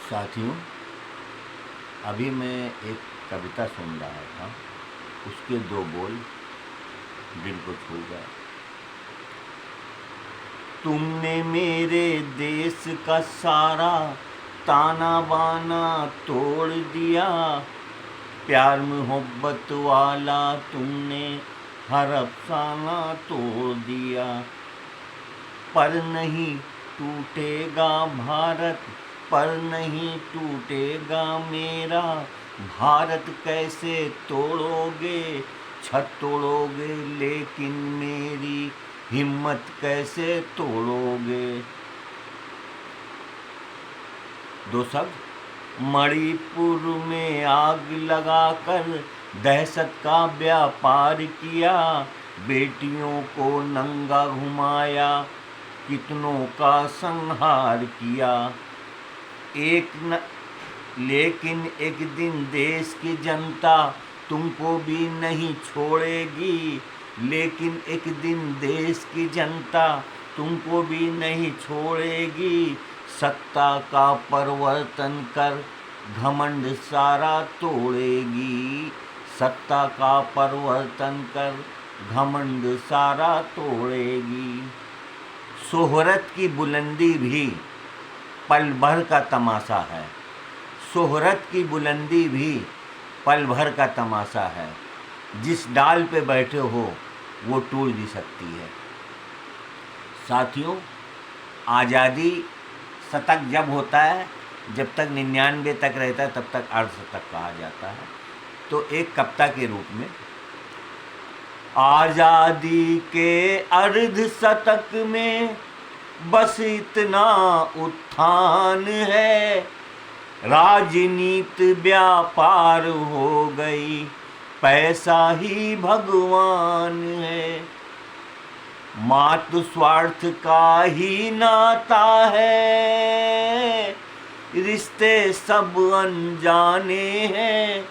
साथियों, अभी मैं एक कविता सुन रहा था। उसके दो बोल दिल को छू गए। तुमने मेरे देश का सारा ताना बाना तोड़ दिया। प्यार मोहब्बत वाला तुमने हर अफसाना तोड़ दिया। पर नहीं टूटेगा भारत, पर नहीं टूटेगा मेरा भारत। कैसे तोड़ोगे छत तोड़ोगे, लेकिन मेरी हिम्मत कैसे तोड़ोगे। दो शब्द। मणिपुर में आग लगाकर दहशत का व्यापार किया। बेटियों को नंगा घुमाया, कितनों का संहार किया। लेकिन एक दिन देश की जनता तुमको भी नहीं छोड़ेगी। लेकिन एक दिन देश की जनता तुमको भी नहीं छोड़ेगी। सत्ता का परिवर्तन कर घमंड सारा तोड़ेगी। सत्ता का परिवर्तन कर घमंड सारा तोड़ेगी। शोहरत की बुलंदी भी पल भर का तमाशा है। शोहरत की बुलंदी भी पल भर का तमाशा है। जिस डाल पे बैठे हो वो टूट भी सकती है। साथियों, आज़ादी शतक जब होता है, जब तक 99 तक रहता है, तब तक अर्धशतक कहा जाता है। तो एक कविता के रूप में आज़ादी के अर्धशतक में बस इतना उत्थान है। राजनीति व्यापार हो गई, पैसा ही भगवान है। मात स्वार्थ का ही नाता है, रिश्ते सब अनजाने हैं।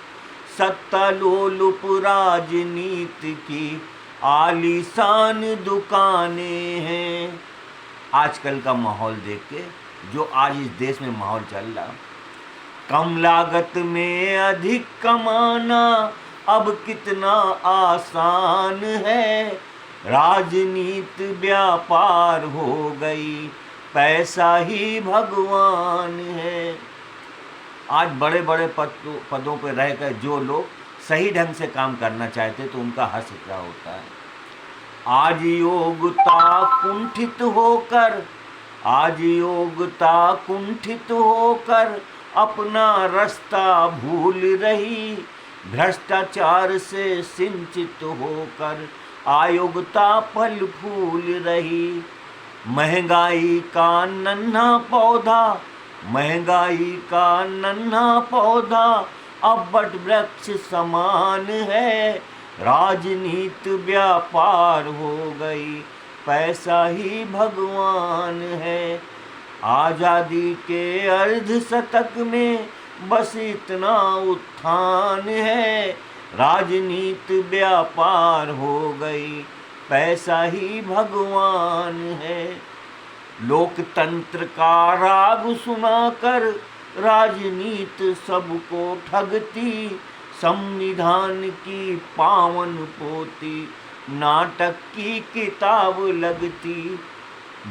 सत्ता लोलुप राजनीति की आलीशान दुकानें हैं। आजकल का माहौल देख के, जो आज इस देश में माहौल चल रहा, कम लागत में अधिक कमाना अब कितना आसान है। राजनीति व्यापार हो गई, पैसा ही भगवान है। आज बड़े बड़े पदों पर रहकर जो लोग सही ढंग से काम करना चाहते तो उनका हर्ष क्या होता है। आज योग्यता कुंठित होकर, आज योग्यता कुंठित होकर अपना रास्ता भूल रही। भ्रष्टाचार से सिंचित होकर अयोग्यता फल फूल रही। महंगाई का नन्हा पौधा, महंगाई का नन्हा पौधा अब बट वृक्ष समान है। राजनीति व्यापार हो गई, पैसा ही भगवान है। आज़ादी के अर्धशतक में बस इतना उत्थान है। राजनीति व्यापार हो गई, पैसा ही भगवान है। लोकतंत्र का राग सुनाकर राजनीति सबको ठगती। संविधान की पावन पोती नाटक की किताब लगती।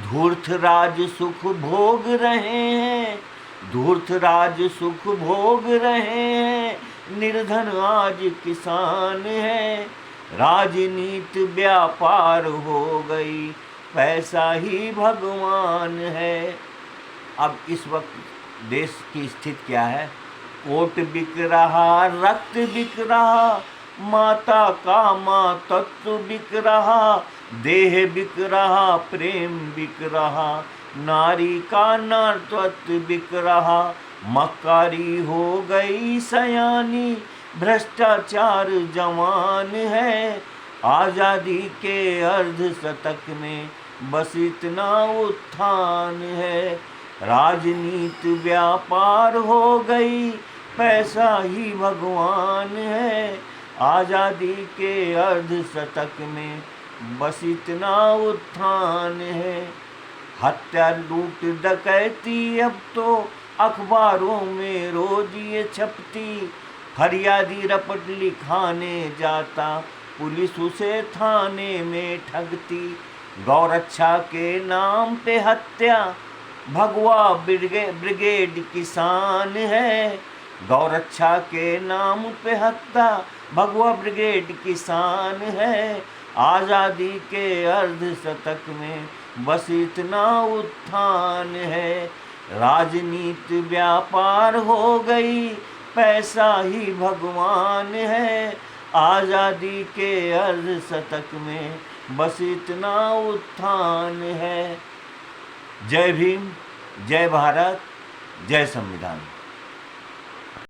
धूर्त राज सुख भोग रहे हैं, धूर्त राज सुख भोग रहे हैं। निर्धन आज किसान है। राजनीति व्यापार हो गई, पैसा ही भगवान है। अब इस वक्त देश की स्थिति क्या है? कोट बिक रहा, रक्त बिक रहा, माता का मातत्व बिक रहा। देह बिक रहा, प्रेम बिक रहा, नारी का नारत्व बिक रहा। मक्कारी हो गई सयानी, भ्रष्टाचार जवान है। आज़ादी के अर्धशतक में बस इतना उत्थान है। राजनीति व्यापार हो गई, पैसा ही भगवान है। आज़ादी के अर्धशतक में बस इतना उत्थान है। हत्या लूट डकैती अब तो अखबारों में रोज ये छपती, फरियादी रपट लिखाने जाता, पुलिस उसे थाने में ठगती। गौरक्षा के नाम पे हत्या, भगवा ब्रिगेड किसान है। गौरक्षा के नाम पे हत्या, भगवा ब्रिगेड किसान है। आज़ादी के अर्ध शतक में बस इतना उत्थान है। राजनीति व्यापार हो गई, पैसा ही भगवान है। आज़ादी के अर्ध शतक में बस इतना उत्थान है। जय भीम, जय भारत, जय संविधान।